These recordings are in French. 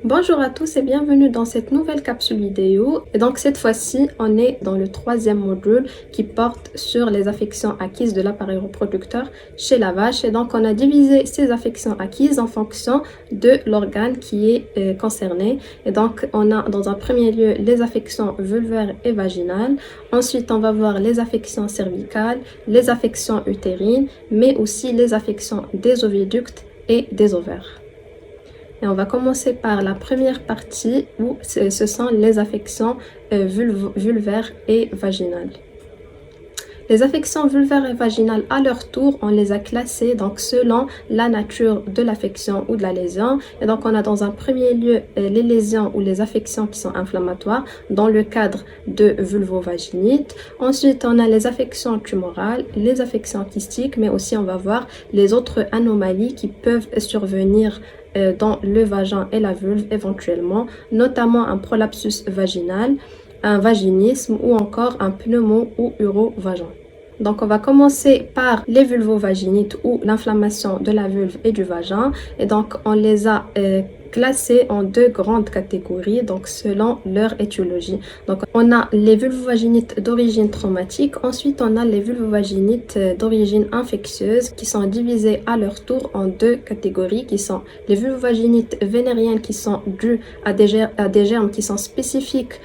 Bonjour à tous et bienvenue dans cette nouvelle capsule vidéo. Et donc cette fois-ci, on est dans le troisième module qui porte sur les affections acquises de l'appareil reproducteur chez la vache. Et donc on a divisé ces affections acquises en fonction de l'organe qui est concerné. Et donc on a dans un premier lieu les affections vulvaires et vaginales. Ensuite, on va voir les affections cervicales, les affections utérines, mais aussi les affections des oviductes et des ovaires. Et on va commencer par la première partie où ce sont les affections vulvaires et vaginales. Les affections vulvaires et vaginales, à leur tour, on les a classées donc selon la nature de l'affection ou de la lésion. Et donc, on a dans un premier lieu les lésions ou les affections qui sont inflammatoires dans le cadre de vulvovaginite. Ensuite, on a les affections tumorales, les affections kystiques, mais aussi on va voir les autres anomalies qui peuvent survenir dans le vagin et la vulve éventuellement, notamment un prolapsus vaginal, un vaginisme ou encore un pneumo ou urovagin. Donc on va commencer par les vulvovaginites ou l'inflammation de la vulve et du vagin. Et donc on les a classés en deux grandes catégories, donc selon leur étiologie. Donc on a les vulvovaginites d'origine traumatique, ensuite on a les vulvovaginites d'origine infectieuse qui sont divisées à leur tour en deux catégories qui sont les vulvovaginites vénériennes qui sont dues à des germes qui sont spécifiques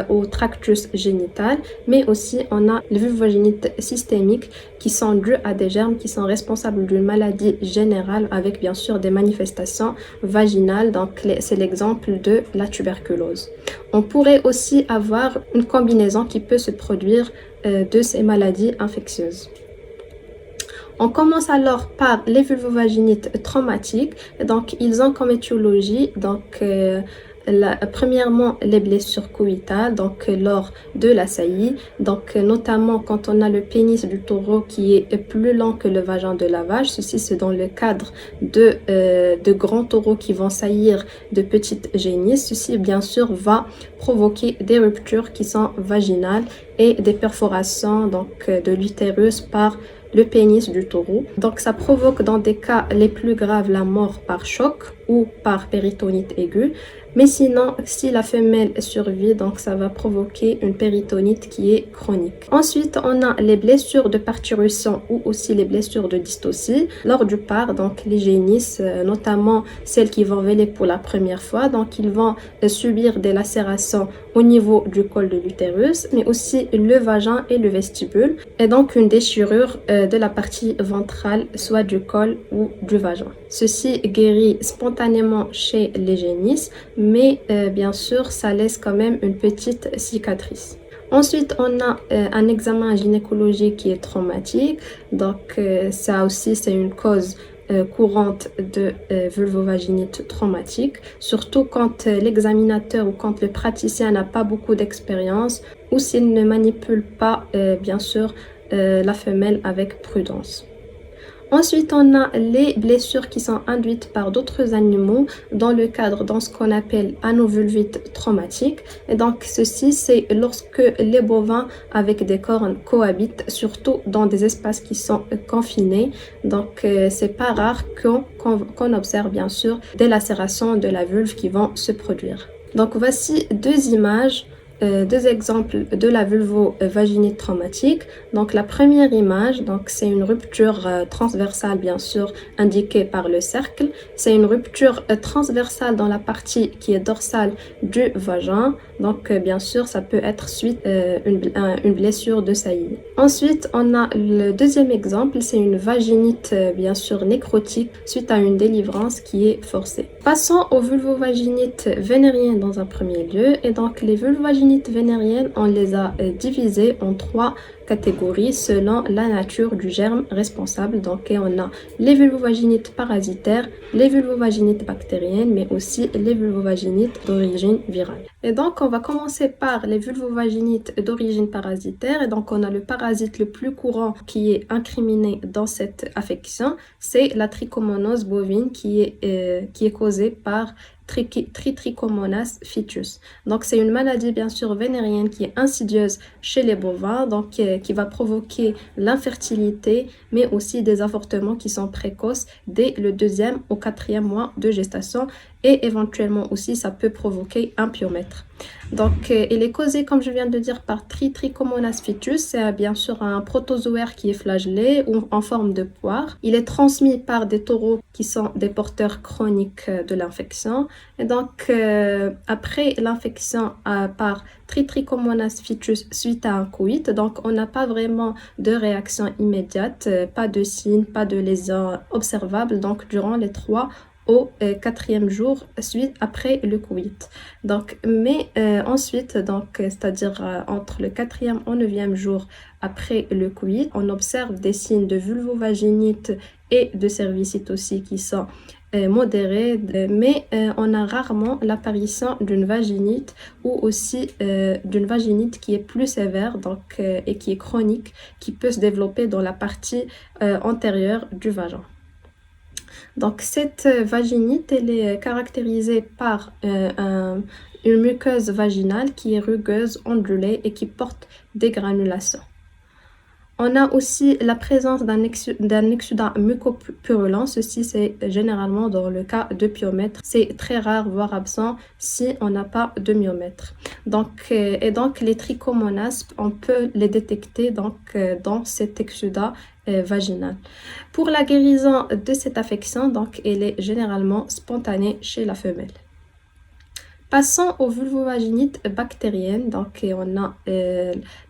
au tractus génital, mais aussi on a les vulvovaginites systémiques qui sont dues à des germes qui sont responsables d'une maladie générale avec bien sûr des manifestations vaginales, donc c'est l'exemple de la tuberculose. On pourrait aussi avoir une combinaison qui peut se produire de ces maladies infectieuses. On commence alors par les vulvovaginites traumatiques. Donc, ils ont comme étiologie premièrement les blessures coïtales, donc lors de la saillie, donc notamment quand on a le pénis du taureau qui est plus long que le vagin de la vache. Ceci c'est dans le cadre de grands taureaux qui vont saillir de petites génisses. Ceci bien sûr va provoquer des ruptures qui sont vaginales et des perforations donc de l'utérus par le pénis du taureau. Donc ça provoque dans des cas les plus graves la mort par choc ou par péritonite aiguë. Mais sinon, si la femelle survit, donc ça va provoquer une péritonite qui est chronique. Ensuite, on a les blessures de parturition ou aussi les blessures de dystocie lors du part. Donc les génisses, notamment celles qui vont venir pour la première fois, donc ils vont subir des lacérations au niveau du col de l'utérus, mais aussi le vagin et le vestibule, et donc une déchirure de la partie ventrale, soit du col ou du vagin. Ceci guérit spontanément chez les génisses, mais bien sûr, ça laisse quand même une petite cicatrice. Ensuite, on a un examen gynécologique qui est traumatique. Donc, ça aussi, c'est une cause courante de vulvovaginite traumatique, surtout quand l'examinateur ou quand le praticien n'a pas beaucoup d'expérience ou s'il ne manipule pas, bien sûr, la femelle avec prudence. Ensuite, on a les blessures qui sont induites par d'autres animaux dans le cadre dans ce qu'on appelle anovulvite traumatique. Et donc, ceci, c'est lorsque les bovins avec des cornes cohabitent, surtout dans des espaces qui sont confinés. Donc, c'est pas rare qu'on observe bien sûr des lacérations de la vulve qui vont se produire. Donc, voici deux images. Deux exemples de la vulvovaginite traumatique. Donc la première image, donc c'est une rupture transversale bien sûr indiquée par le cercle. C'est une rupture transversale dans la partie qui est dorsale du vagin. Donc bien sûr ça peut être suite une blessure de saillie. Ensuite on a le deuxième exemple, c'est une vaginite bien sûr nécrotique suite à une délivrance qui est forcée. Passons aux vulvovaginites vénériennes dans un premier lieu. Et donc les vulvovaginites vénériennes, on les a divisées en trois catégories selon la nature du germe responsable. Donc on a les vulvovaginites parasitaires, les vulvovaginites bactériennes, mais aussi les vulvovaginites d'origine virale. Et donc on va commencer par les vulvovaginites d'origine parasitaire. Et donc on a le parasite le plus courant qui est incriminé dans cette affection, c'est la trichomonose bovine qui est causée par Trichomonas foetus. Donc c'est une maladie bien sûr vénérienne qui est insidieuse chez les bovins, donc qui va provoquer l'infertilité, mais aussi des avortements qui sont précoces dès le 2e au 4e mois de gestation et éventuellement aussi ça peut provoquer un pyomètre. Donc il est causé, comme je viens de dire, par Trichomonas foetus. C'est bien sûr un protozoaire qui est flagellé ou en forme de poire. Il est transmis par des taureaux qui sont des porteurs chroniques de l'infection. Et donc après l'infection par Trichomonas foetus suite à un coït, donc on n'a pas vraiment de réaction immédiate, pas de signes, pas de lésions observables donc durant les 3 au 4e jour suite après le coït. Donc, mais ensuite, donc, c'est-à-dire entre le 4e et 9e jour après le coït, on observe des signes de vulvovaginite et de cervicite aussi qui sont modérés, mais on a rarement l'apparition d'une vaginite ou aussi d'une vaginite qui est plus sévère donc, et qui est chronique, qui peut se développer dans la partie antérieure du vagin. Donc cette vaginite, elle est caractérisée par une muqueuse vaginale qui est rugueuse, ondulée et qui porte des granulations. On a aussi la présence d'un exsudat mucopurulent. Ceci, c'est généralement dans le cas de pyomètre. C'est très rare, voire absent, si on n'a pas de myomètre. Donc, et donc, les trichomonas, on peut les détecter donc, dans cet exsudat vaginal. Pour la guérison de cette affection, donc, elle est généralement spontanée chez la femelle. Passons aux vulvovaginites bactériennes. Donc, on a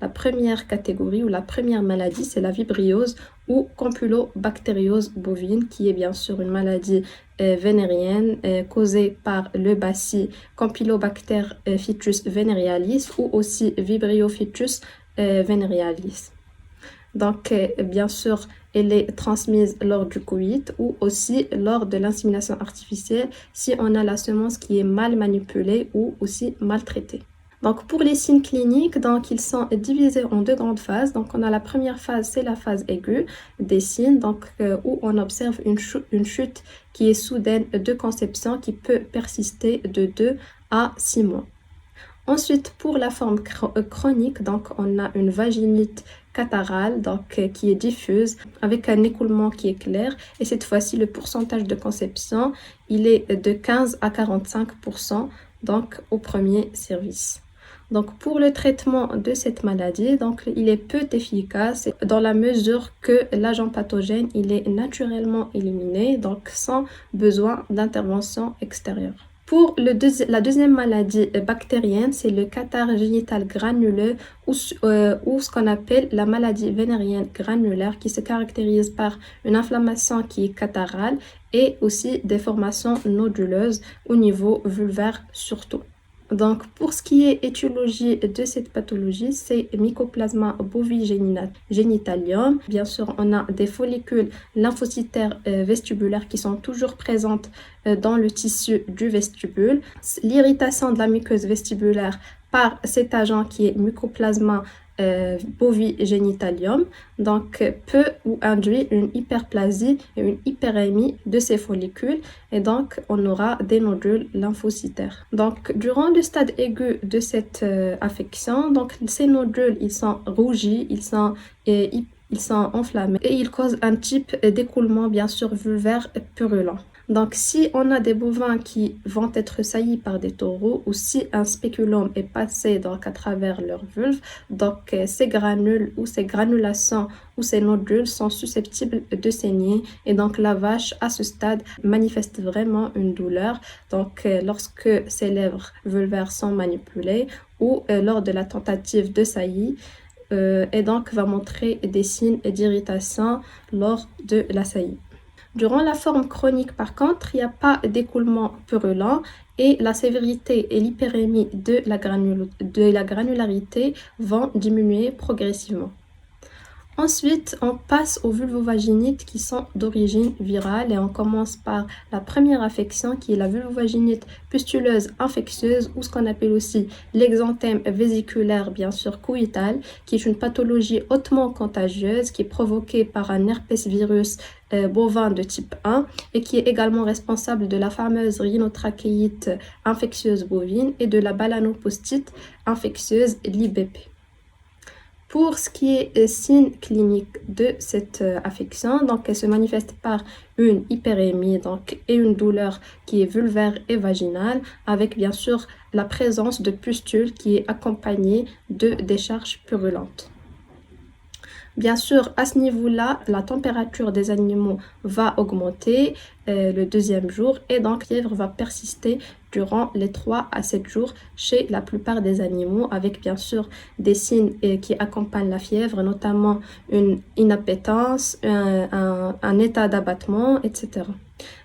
la première catégorie ou la première maladie, c'est la vibriose ou campylobactériose bovine, qui est bien sûr une maladie vénérienne causée par le bacille Campylobacter fetus venerealis ou aussi Vibrio fetus venerealis. Donc, bien sûr, elle est transmise lors du coït ou aussi lors de l'insémination artificielle si on a la semence qui est mal manipulée ou aussi maltraitée. Donc, pour les signes cliniques, donc, ils sont divisés en 2 grandes phases. Donc, on a la première phase, c'est la phase aiguë des signes, donc, où on observe une chute qui est soudaine de conception qui peut persister de 2 à 6 mois. Ensuite, pour la forme chronique, donc on a une vaginite catarrhale donc, qui est diffuse avec un écoulement qui est clair et cette fois-ci le pourcentage de conception il est de 15 à 45% donc au premier service. Donc pour le traitement de cette maladie, donc il est peu efficace dans la mesure que l'agent pathogène il est naturellement éliminé donc sans besoin d'intervention extérieure. Pour la deuxième maladie bactérienne, c'est le catarrhe génital granuleux ou ce qu'on appelle la maladie vénérienne granulaire qui se caractérise par une inflammation qui est catarrhale et aussi des formations noduleuses au niveau vulvaire surtout. Donc, pour ce qui est étiologie de cette pathologie, c'est Mycoplasma bovigenitalium. Bien sûr, on a des follicules lymphocytaires vestibulaires qui sont toujours présentes dans le tissu du vestibule. L'irritation de la muqueuse vestibulaire par cet agent qui est Mycoplasma bovigenitalium donc peut ou induit une hyperplasie et une hyperémie de ces follicules et donc on aura des nodules lymphocytaires. Donc durant le stade aigu de cette affection, donc ces nodules ils sont rougis, ils sont enflammés et ils causent un type d'écoulement bien sûr vulvaire purulent. Donc, si on a des bovins qui vont être saillis par des taureaux ou si un spéculum est passé donc à travers leur vulve, donc ces granules ou ces granulations ou ces nodules sont susceptibles de saigner et donc la vache à ce stade manifeste vraiment une douleur. Donc, lorsque ses lèvres vulvaires sont manipulées ou lors de la tentative de saillie, et donc va montrer des signes d'irritation lors de la saillie. Durant la forme chronique, par contre, il n'y a pas d'écoulement purulent et la sévérité et l'hyperémie de la granularité vont diminuer progressivement. Ensuite, on passe aux vulvovaginites qui sont d'origine virale et on commence par la première affection qui est la vulvovaginite pustuleuse infectieuse ou ce qu'on appelle aussi l'exanthème vésiculaire bien sûr coïtal qui est une pathologie hautement contagieuse qui est provoquée par un herpès virus bovin de type 1 et qui est également responsable de la fameuse rhinotrachéite infectieuse bovine et de la balanopostite infectieuse l'IBP. Pour ce qui est signes cliniques de cette affection, donc elle se manifeste par une hyperémie donc, et une douleur qui est vulvaire et vaginale, avec bien sûr la présence de pustules qui est accompagnée de décharges purulentes. Bien sûr, à ce niveau-là, la température des animaux va augmenter le deuxième jour et donc la fièvre va persister durant les 3 à 7 jours chez la plupart des animaux avec bien sûr des signes qui accompagnent la fièvre, notamment une inappétence, un état d'abattement, etc.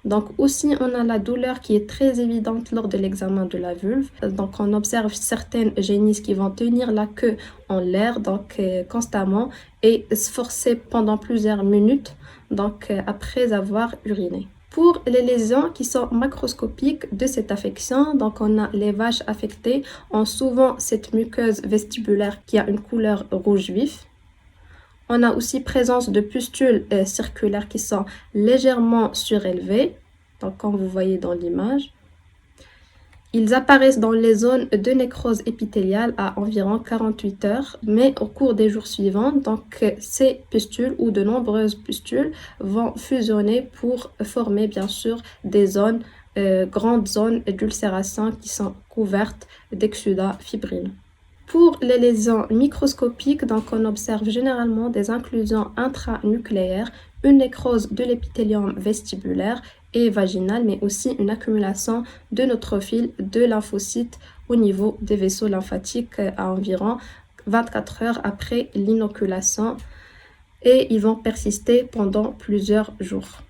Donc aussi, on a la douleur qui est très évidente lors de l'examen de la vulve. Donc on observe certaines génisses qui vont tenir la queue en l'air donc constamment et se forcer pendant plusieurs minutes donc après avoir uriné. Pour les lésions qui sont macroscopiques de cette affection, donc on a les vaches affectées, ont souvent cette muqueuse vestibulaire qui a une couleur rouge vif. On a aussi présence de pustules circulaires qui sont légèrement surélevées, donc comme vous voyez dans l'image. Ils apparaissent dans les zones de nécrose épithéliale à environ 48 heures, mais au cours des jours suivants, donc ces pustules ou de nombreuses pustules vont fusionner pour former bien sûr des zones, grandes zones d'ulcération qui sont couvertes d'exsudat fibrineux. Pour les lésions microscopiques, donc on observe généralement des inclusions intranucléaires, une nécrose de l'épithélium vestibulaire et vaginal, mais aussi une accumulation de neutrophiles, de lymphocytes au niveau des vaisseaux lymphatiques à environ 24 heures après l'inoculation et ils vont persister pendant plusieurs jours.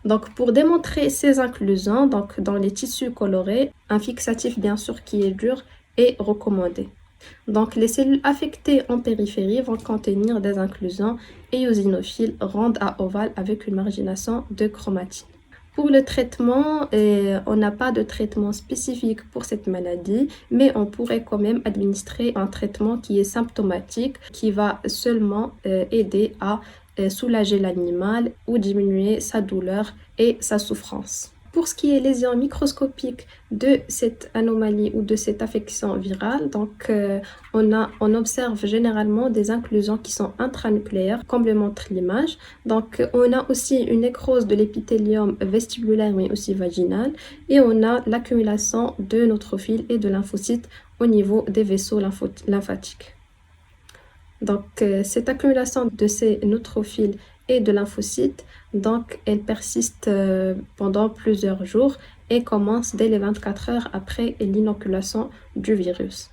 Donc pour démontrer ces inclusions, donc dans les tissus colorés, un fixatif bien sûr qui est dur est recommandé. Donc les cellules affectées en périphérie vont contenir des inclusions éosinophiles rondes à ovales avec une margination de chromatine. Pour le traitement, on n'a pas de traitement spécifique pour cette maladie, mais on pourrait quand même administrer un traitement qui est symptomatique, qui va seulement aider à soulager l'animal ou diminuer sa douleur et sa souffrance. Pour ce qui est lésions microscopiques de cette anomalie ou de cette affection virale, donc on observe généralement des inclusions qui sont intranucléaires, comme le montre l'image. Donc on a aussi une nécrose de l'épithélium vestibulaire mais aussi vaginal et on a l'accumulation de neutrophiles et de lymphocytes au niveau des vaisseaux lymphatiques. Donc cette accumulation de ces neutrophiles et de lymphocytes, donc elle persiste pendant plusieurs jours et commence dès les 24 heures après l'inoculation du virus.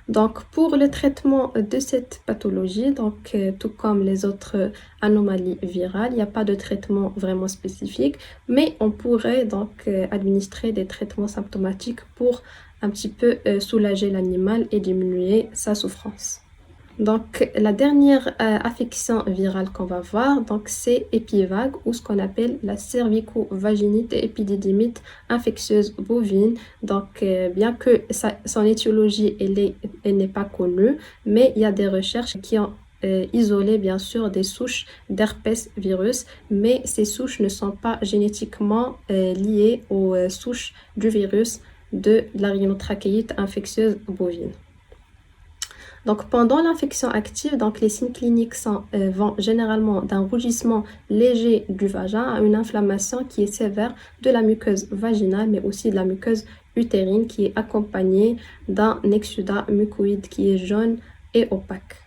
Donc pour le traitement de cette pathologie, donc tout comme les autres anomalies virales, il n'y a pas de traitement vraiment spécifique, mais on pourrait donc administrer des traitements symptomatiques pour un petit peu soulager l'animal et diminuer sa souffrance. Donc la dernière affection virale qu'on va voir, donc c'est épivague ou ce qu'on appelle la cervico-vaginite épididymite infectieuse bovine. Donc bien que son étiologie elle n'est pas connue, mais il y a des recherches qui ont isolé bien sûr des souches d'herpès virus, mais ces souches ne sont pas génétiquement liées aux souches du virus de la rhinotrachéite infectieuse bovine. Donc pendant l'infection active, donc les signes cliniques vont généralement d'un rougissement léger du vagin à une inflammation qui est sévère de la muqueuse vaginale, mais aussi de la muqueuse utérine qui est accompagnée d'un exsudat mucoïde qui est jaune et opaque.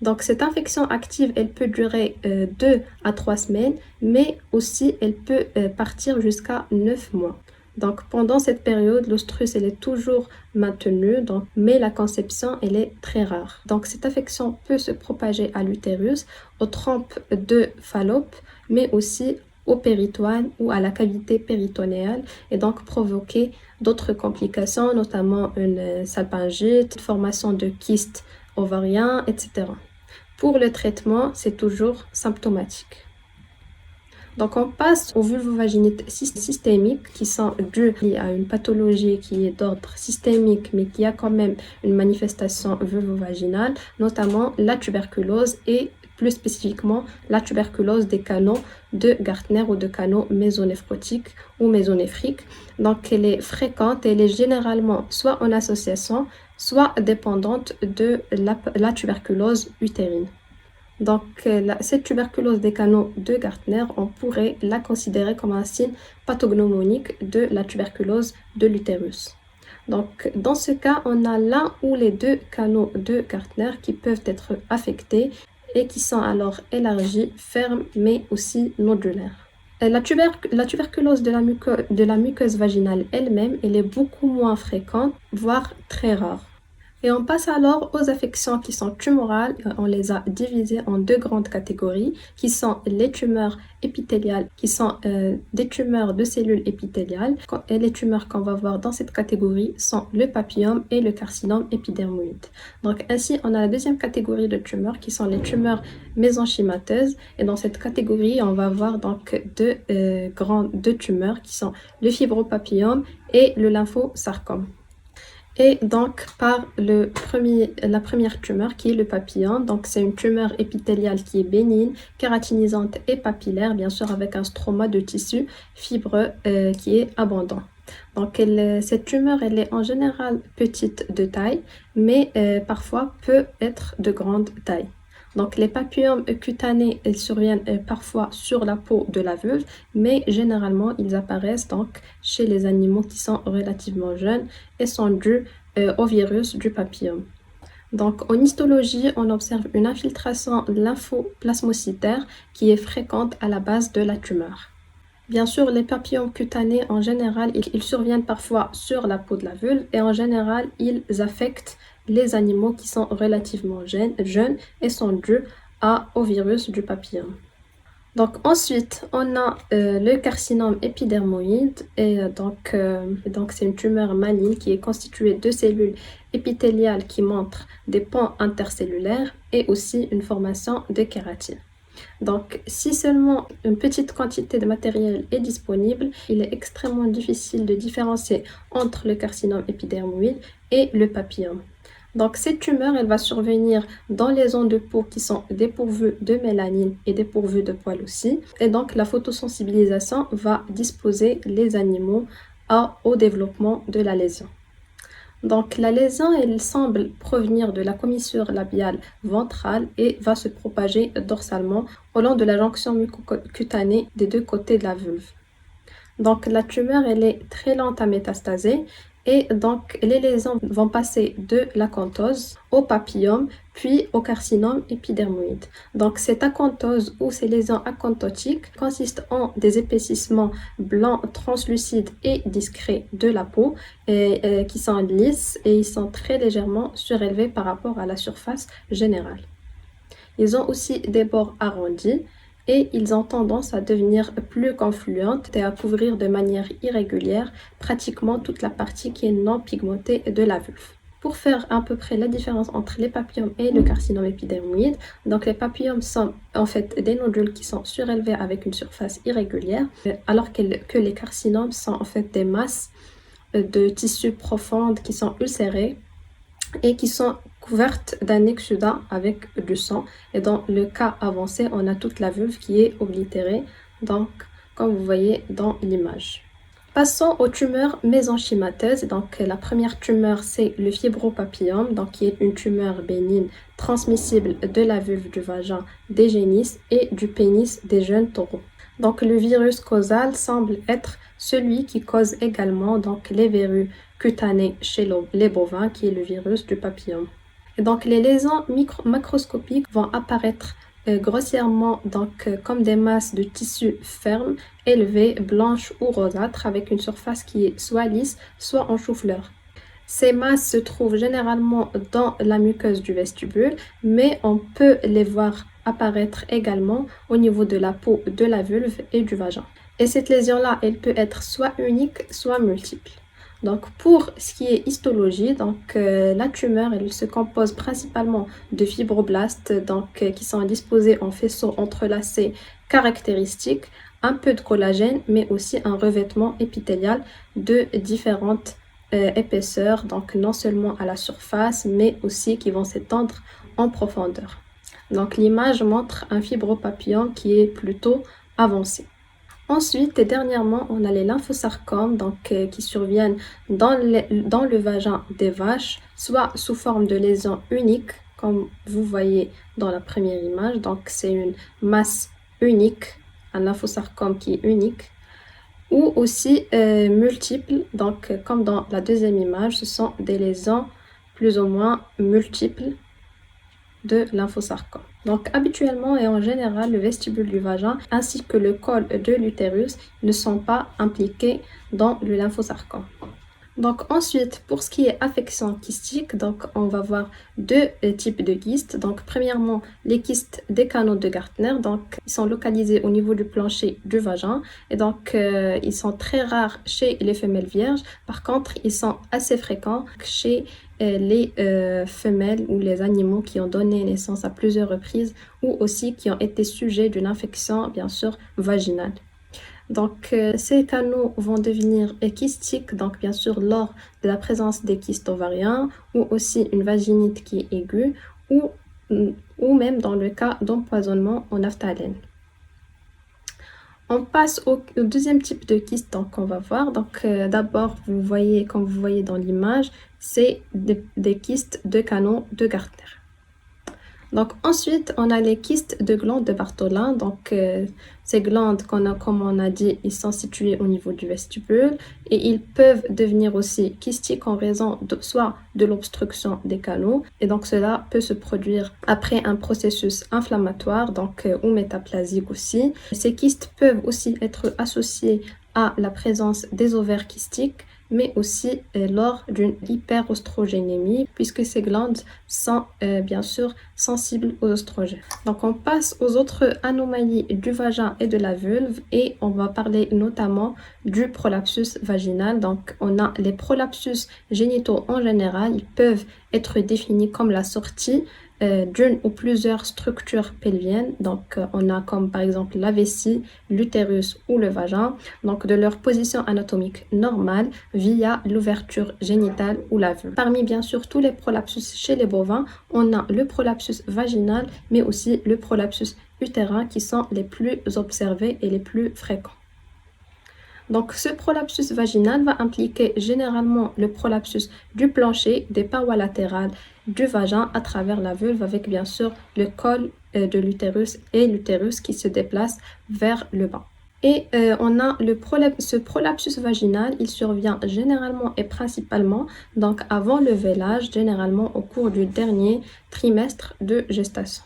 Donc cette infection active, elle peut durer 2 à 3 semaines, mais aussi elle peut partir jusqu'à 9 mois. Donc pendant cette période, l'ostrus elle est toujours maintenue, mais la conception elle est très rare. Donc cette affection peut se propager à l'utérus, aux trompes de Fallope, mais aussi au péritoine ou à la cavité péritonéale et donc provoquer d'autres complications, notamment une salpingite, une formation de kystes ovariens, etc. Pour le traitement, c'est toujours symptomatique. Donc on passe aux vulvovaginites systémiques qui sont dues à une pathologie qui est d'ordre systémique mais qui a quand même une manifestation vulvovaginale, notamment la tuberculose et plus spécifiquement la tuberculose des canaux de Gartner ou de canaux mésonéphrotiques ou mésonéphriques. Donc elle est fréquente et elle est généralement soit en association, soit dépendante de la tuberculose utérine. Donc, cette tuberculose des canaux de Gartner, on pourrait la considérer comme un signe pathognomonique de la tuberculose de l'utérus. Donc, dans ce cas, on a l'un ou les deux canaux de Gartner qui peuvent être affectés et qui sont alors élargis, fermes, mais aussi nodulaires. La tuberculose de la muqueuse vaginale elle-même, elle est beaucoup moins fréquente, voire très rare. Et on passe alors aux affections qui sont tumorales. On les a divisées en deux grandes catégories, qui sont les tumeurs épithéliales, qui sont des tumeurs de cellules épithéliales. Et les tumeurs qu'on va voir dans cette catégorie sont le papillome et le carcinome épidermoïde. Donc ainsi, on a la deuxième catégorie de tumeurs, qui sont les tumeurs mésenchymateuses. Et dans cette catégorie, on va voir donc deux tumeurs, qui sont le fibropapillome et le lymphosarcome. Et donc, par la première tumeur qui est le papillome, donc c'est une tumeur épithéliale qui est bénigne, kératinisante et papillaire, bien sûr avec un stroma de tissu fibreux qui est abondant. Donc cette tumeur, elle est en général petite de taille, mais parfois peut être de grande taille. Donc les papillomes cutanés, ils surviennent parfois sur la peau de la vulve, mais généralement ils apparaissent donc chez les animaux qui sont relativement jeunes et sont dus au virus du papillome. Donc en histologie, on observe une infiltration lymphoplasmocytaire qui est fréquente à la base de la tumeur. Bien sûr, les papillomes cutanés, en général, ils surviennent parfois sur la peau de la vulve et en général, ils affectent les animaux qui sont relativement jeunes et sont dus au virus du papillome. Donc ensuite, on a le carcinome épidermoïde et donc c'est une tumeur maligne qui est constituée de cellules épithéliales qui montrent des pans intercellulaires et aussi une formation de kératine. Donc, si seulement une petite quantité de matériel est disponible, il est extrêmement difficile de différencier entre le carcinome épidermoïde et le papillome. Donc, cette tumeur, elle va survenir dans les zones de peau qui sont dépourvues de mélanine et dépourvues de poils aussi. Et donc, la photosensibilisation va disposer les animaux au développement de la lésion. Donc la lésion, elle semble provenir de la commissure labiale ventrale et va se propager dorsalement au long de la jonction mucocutanée des deux côtés de la vulve. Donc la tumeur, elle est très lente à métastaser et donc les lésions vont passer de l'acanthose au papillome puis au carcinome épidermoïde. Donc cette acanthose ou ces lésions acanthotiques consistent en des épaississements blancs translucides et discrets de la peau qui sont lisses et ils sont très légèrement surélevés par rapport à la surface générale. Ils ont aussi des bords arrondis et ils ont tendance à devenir plus confluentes et à couvrir de manière irrégulière pratiquement toute la partie qui est non pigmentée de la vulve. Pour faire à peu près la différence entre les papillomes et le carcinome épidermoïde, donc les papillomes sont en fait des nodules qui sont surélevés avec une surface irrégulière, alors que les carcinomes sont en fait des masses de tissus profondes qui sont ulcérées et qui sont couvertes d'un exsudat avec du sang. Et dans le cas avancé, on a toute la vulve qui est oblitérée, donc comme vous voyez dans l'image. Passons aux tumeurs mésenchymateuses. Donc la première tumeur, c'est le fibropapillome, donc qui est une tumeur bénigne transmissible de la vulve du vagin des génisses et du pénis des jeunes taureaux. Donc le virus causal semble être celui qui cause également donc les verrues cutanées chez les bovins, qui est le virus du papillome. Et donc les lésions macroscopiques vont apparaître grossièrement donc comme des masses de tissu fermes, élevées, blanches ou rosâtres avec une surface qui est soit lisse, soit en chou-fleur. Ces masses se trouvent généralement dans la muqueuse du vestibule, mais on peut les voir apparaître également au niveau de la peau de la vulve et du vagin. Et cette lésion-là, elle peut être soit unique, soit multiple. Donc pour ce qui est histologie, donc la tumeur, elle se compose principalement de fibroblastes qui sont disposés en faisceaux entrelacés caractéristiques, un peu de collagène, mais aussi un revêtement épithélial de différentes épaisseurs, donc non seulement à la surface, mais aussi qui vont s'étendre en profondeur. Donc l'image montre un fibropapillon qui est plutôt avancé. Ensuite et dernièrement, on a les lymphosarcomes qui surviennent dans le vagin des vaches, soit sous forme de lésions uniques, comme vous voyez dans la première image. Donc c'est une masse unique, un lymphosarcome qui est unique, ou aussi multiples. Donc comme dans la deuxième image, ce sont des lésions plus ou moins multiples de lymphosarcome. Donc habituellement et en général, le vestibule du vagin ainsi que le col de l'utérus ne sont pas impliqués dans le lymphosarcome. Donc ensuite, pour ce qui est affection kystique, donc on va voir deux types de kystes. Donc premièrement, les kystes des canaux de Gartner, donc ils sont localisés au niveau du plancher du vagin et donc ils sont très rares chez les femelles vierges. Par contre, ils sont assez fréquents chez les femelles ou les animaux qui ont donné naissance à plusieurs reprises ou aussi qui ont été sujets d'une infection bien sûr vaginale. Donc, ces canaux vont devenir kystiques, donc bien sûr lors de la présence des kystes ovariens ou aussi une vaginite qui est aiguë ou même dans le cas d'empoisonnement en naphtalène. On passe au deuxième type de kyste qu'on va voir. Donc, d'abord, comme vous voyez dans l'image, c'est des kystes de canaux de Gartner. Donc ensuite, on a les kystes de glandes de Bartholin. Donc ces glandes, comme on a dit, ils sont situés au niveau du vestibule et ils peuvent devenir aussi kystiques en raison soit de l'obstruction des canaux et donc cela peut se produire après un processus inflammatoire ou métaplasique aussi. Ces kystes peuvent aussi être associés à la présence des ovaires kystiques, mais aussi lors d'une hyperostrogénémie, puisque ces glandes sont bien sûr sensibles aux oestrogènes. Donc on passe aux autres anomalies du vagin et de la vulve et on va parler notamment du prolapsus vaginal. Donc on a les prolapsus génitaux en général, ils peuvent être définis comme la sortie d'une ou plusieurs structures pelviennes. Donc on a comme par exemple la vessie, l'utérus ou le vagin, donc de leur position anatomique normale via l'ouverture génitale ou la vulve. Parmi bien sûr tous les prolapsus chez les bovins, on a le prolapsus vaginal mais aussi le prolapsus utérin qui sont les plus observés et les plus fréquents. Donc ce prolapsus vaginal va impliquer généralement le prolapsus du plancher, des parois latérales du vagin à travers la vulve avec bien sûr le col de l'utérus et l'utérus qui se déplace vers le bas. Et on a ce prolapsus vaginal, il survient généralement et principalement donc avant le vélage, généralement au cours du dernier trimestre de gestation.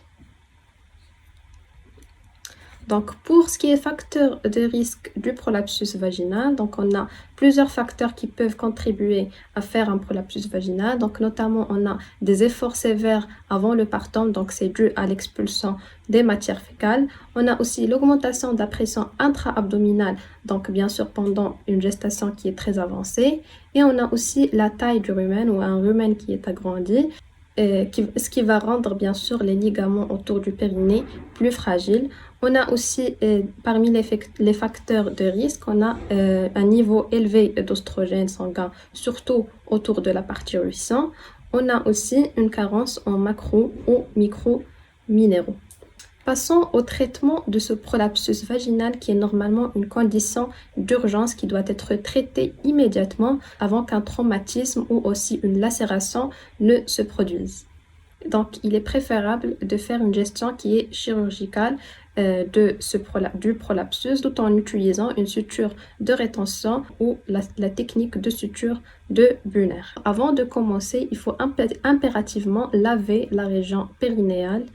Donc, pour ce qui est facteur de risque du prolapsus vaginal, donc on a plusieurs facteurs qui peuvent contribuer à faire un prolapsus vaginal. Donc, notamment, on a des efforts sévères avant le partum, donc c'est dû à l'expulsion des matières fécales. On a aussi l'augmentation de la pression intra-abdominale, donc bien sûr pendant une gestation qui est très avancée. Et on a aussi la taille du rumen ou un rumen qui est agrandi. Ce qui va rendre bien sûr les ligaments autour du périnée plus fragiles. On a aussi parmi les facteurs de risque, on a un niveau élevé d'oestrogènes sanguins, surtout autour de la partie du sang. On a aussi une carence en macro ou micro-minéraux. Passons au traitement de ce prolapsus vaginal qui est normalement une condition d'urgence qui doit être traitée immédiatement avant qu'un traumatisme ou aussi une lacération ne se produise. Donc, il est préférable de faire une gestion qui est chirurgicale du prolapsus tout en utilisant une suture de rétention ou la technique de suture de Brunner. Avant de commencer, il faut impérativement laver la région périnéale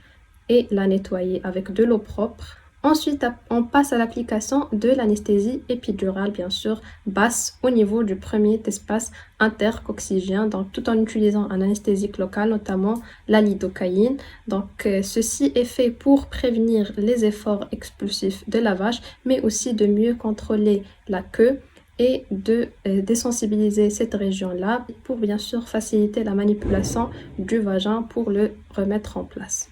et la nettoyer avec de l'eau propre. Ensuite, on passe à l'application de l'anesthésie épidurale, bien sûr, basse au niveau du premier espace intercoccygien, donc tout en utilisant un anesthésique local, notamment la lidocaïne. Donc, ceci est fait pour prévenir les efforts expulsifs de la vache, mais aussi de mieux contrôler la queue et de désensibiliser cette région-là pour bien sûr faciliter la manipulation du vagin pour le remettre en place.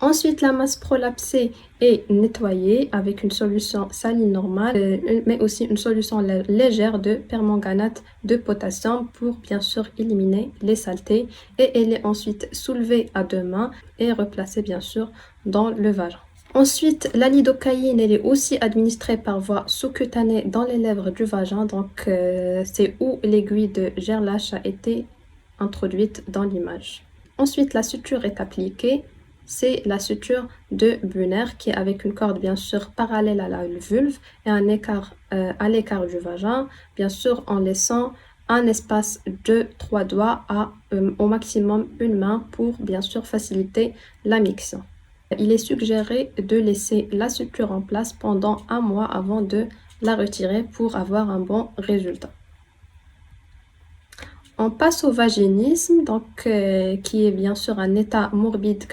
Ensuite, la masse prolapsée est nettoyée avec une solution saline normale, mais aussi une solution légère de permanganate de potassium pour bien sûr éliminer les saletés. Et elle est ensuite soulevée à deux mains et replacée bien sûr dans le vagin. Ensuite, la lidocaïne, elle est aussi administrée par voie sous-cutanée dans les lèvres du vagin. Donc, c'est où l'aiguille de Gerlach a été introduite dans l'image. Ensuite, la suture est appliquée. C'est la suture de Brunner qui est avec une corde bien sûr parallèle à la vulve et un écart à l'écart du vagin, bien sûr en laissant un espace de 3 doigts à au maximum une main pour bien sûr faciliter la miction. Il est suggéré de laisser la suture en place pendant un mois avant de la retirer pour avoir un bon résultat. On passe au vaginisme, qui est bien sûr un état morbide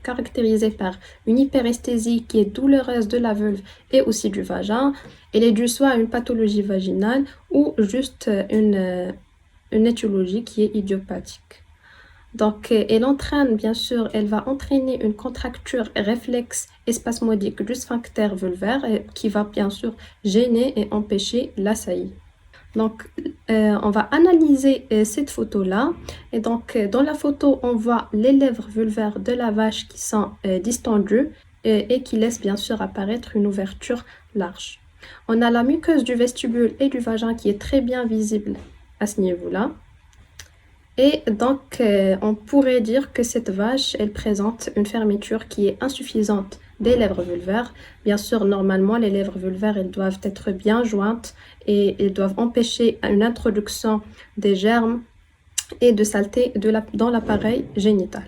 caractérisé par une hyperesthésie qui est douloureuse de la vulve et aussi du vagin. Elle est due soit à une pathologie vaginale ou juste une étiologie qui est idiopathique. Donc, elle va entraîner une contracture réflexe et spasmodique du sphincter vulvaire qui va bien sûr gêner et empêcher la saillie. Donc, on va analyser cette photo-là. Et donc, dans la photo, on voit les lèvres vulvaires de la vache qui sont distendues et qui laissent bien sûr apparaître une ouverture large. On a la muqueuse du vestibule et du vagin qui est très bien visible à ce niveau-là. Et donc, on pourrait dire que cette vache, elle présente une fermeture qui est insuffisante des lèvres vulvaires. Bien sûr, normalement, les lèvres vulvaires, elles doivent être bien jointes et elles doivent empêcher une introduction des germes et de saleté dans l'appareil génital.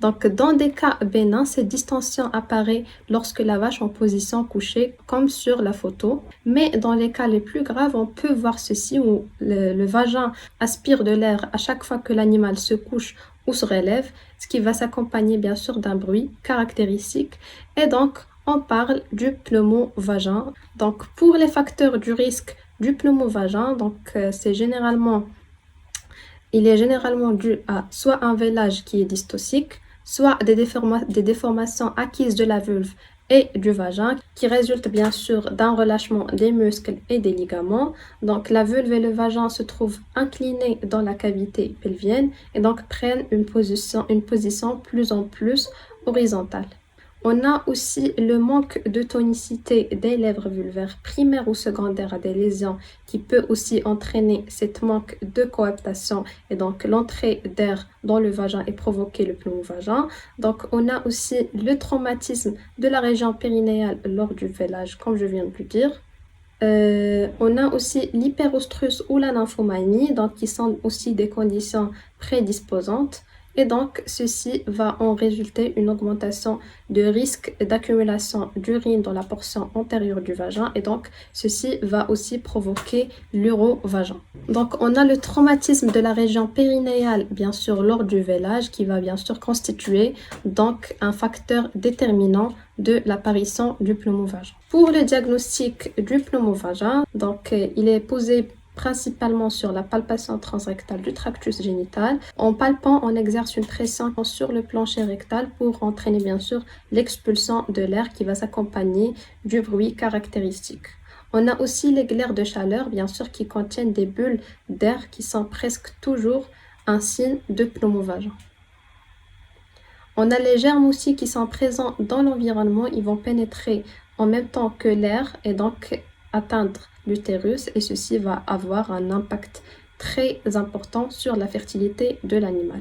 Donc, dans des cas bénins, cette distension apparaît lorsque la vache est en position couchée, comme sur la photo. Mais dans les cas les plus graves, on peut voir ceci où le vagin aspire de l'air à chaque fois que l'animal se couche ou se relève, ce qui va s'accompagner bien sûr d'un bruit caractéristique. Et donc, on parle du pneumovagin. Donc, pour les facteurs du risque du pneumovagin, il est généralement dû à soit un vélage qui est dystocique, soit des déformations acquises de la vulve et du vagin qui résultent bien sûr d'un relâchement des muscles et des ligaments. Donc la vulve et le vagin se trouvent inclinés dans la cavité pelvienne et donc prennent une position plus en plus horizontale. On a aussi le manque de tonicité des lèvres vulvaires primaires ou secondaires à des lésions qui peut aussi entraîner cette manque de coaptation et donc l'entrée d'air dans le vagin et provoquer le pneumovagin. Donc on a aussi le traumatisme de la région périnéale lors du vélage, comme je viens de le dire. On a aussi l'hyperostrus ou la nymphomanie, donc qui sont aussi des conditions prédisposantes. Et donc, ceci va en résulter une augmentation de risque d'accumulation d'urine dans la portion antérieure du vagin. Et donc, ceci va aussi provoquer l'urovagin. Donc, on a le traumatisme de la région périnéale, bien sûr, lors du vélage, qui va bien sûr constituer donc un facteur déterminant de l'apparition du pneumovagin. Pour le diagnostic du pneumovagin, donc, il est posé principalement sur la palpation transrectale du tractus génital. En palpant, on exerce une pression sur le plancher rectal pour entraîner bien sûr l'expulsion de l'air qui va s'accompagner du bruit caractéristique. On a aussi les glaires de chaleur, bien sûr, qui contiennent des bulles d'air qui sont presque toujours un signe de pneumovagin. On a les germes aussi qui sont présents dans l'environnement, ils vont pénétrer en même temps que l'air et donc atteindre l'utérus et ceci va avoir un impact très important sur la fertilité de l'animal.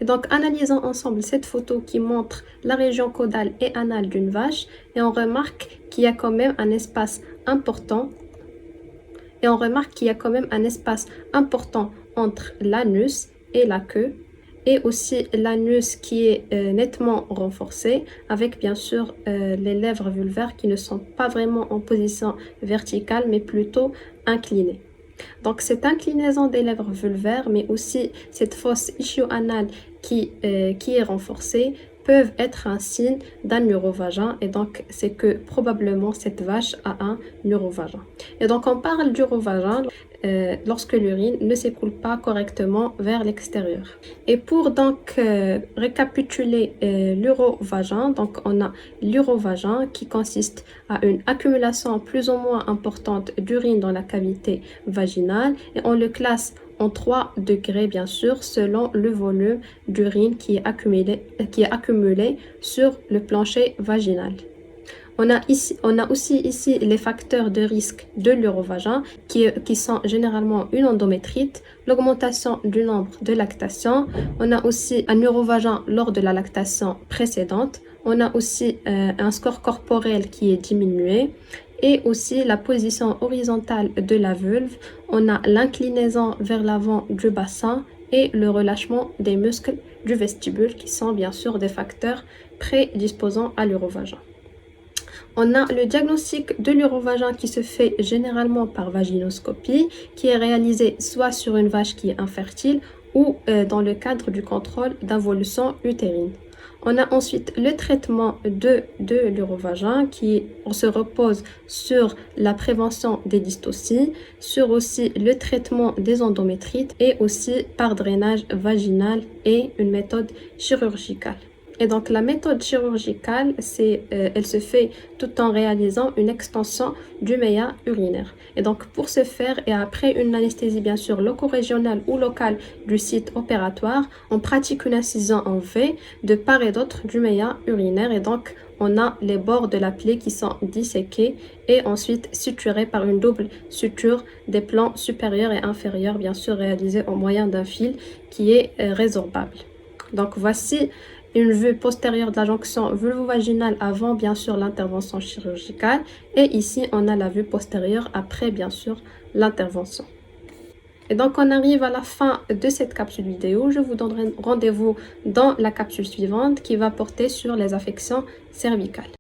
Et donc analysons ensemble cette photo qui montre la région caudale et anale d'une vache et on remarque qu'il y a quand même un espace important entre l'anus et la queue et aussi l'anus qui est nettement renforcé avec bien sûr les lèvres vulvaires qui ne sont pas vraiment en position verticale mais plutôt inclinées. Donc cette inclinaison des lèvres vulvaires mais aussi cette fosse ischio-anale qui est renforcée peuvent être un signe d'un urovagin et donc c'est que probablement cette vache a un urovagin. Et donc on parle d'urovagin lorsque l'urine ne s'écoule pas correctement vers l'extérieur. Et pour donc récapituler l'urovagin, donc on a l'urovagin qui consiste à une accumulation plus ou moins importante d'urine dans la cavité vaginale et on le classe en 3 degrés bien sûr selon le volume d'urine qui est accumulé sur le plancher vaginal. On a aussi ici les facteurs de risque de l'urovagin qui sont généralement une endométrite, l'augmentation du nombre de lactations, on a aussi un urovagin lors de la lactation précédente, on a aussi un score corporel qui est diminué et aussi la position horizontale de la vulve, on a l'inclinaison vers l'avant du bassin et le relâchement des muscles du vestibule qui sont bien sûr des facteurs prédisposant à l'urovagin. On a le diagnostic de l'urovagin qui se fait généralement par vaginoscopie, qui est réalisé soit sur une vache qui est infertile ou dans le cadre du contrôle d'involution utérine. On a ensuite le traitement de l'urovagin qui se repose sur la prévention des dystocies, sur aussi le traitement des endométrites et aussi par drainage vaginal et une méthode chirurgicale. Et donc la méthode chirurgicale, elle se fait tout en réalisant une extension du méa urinaire. Et donc pour ce faire et après une anesthésie bien sûr loco-régionale ou locale du site opératoire, on pratique une incision en V de part et d'autre du méa urinaire et donc on a les bords de la plaie qui sont disséqués et ensuite suturés par une double suture des plans supérieurs et inférieurs bien sûr réalisés au moyen d'un fil qui est résorbable. Donc voici une vue postérieure de la jonction vulvo-vaginale avant bien sûr l'intervention chirurgicale et ici on a la vue postérieure après bien sûr l'intervention. Et donc on arrive à la fin de cette capsule vidéo, je vous donnerai rendez-vous dans la capsule suivante qui va porter sur les affections cervicales.